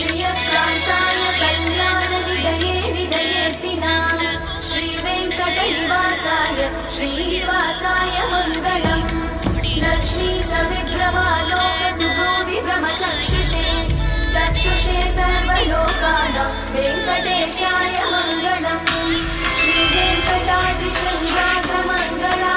श्रियकान्ताय कल्याणनिधये निधयेऽर्तिनां श्रीवेङ्कटनिवासाय श्रीनिवासाय मङ्गलम् लक्ष्मी सविभ्रमालोकसुभुविभ्रमचक्षुषे चक्षुषे सर्वलोकानां वेङ्कटेशाय मङ्गलम् श्रीवेङ्कटाद्रिशृङ्गाग्रमङ्गला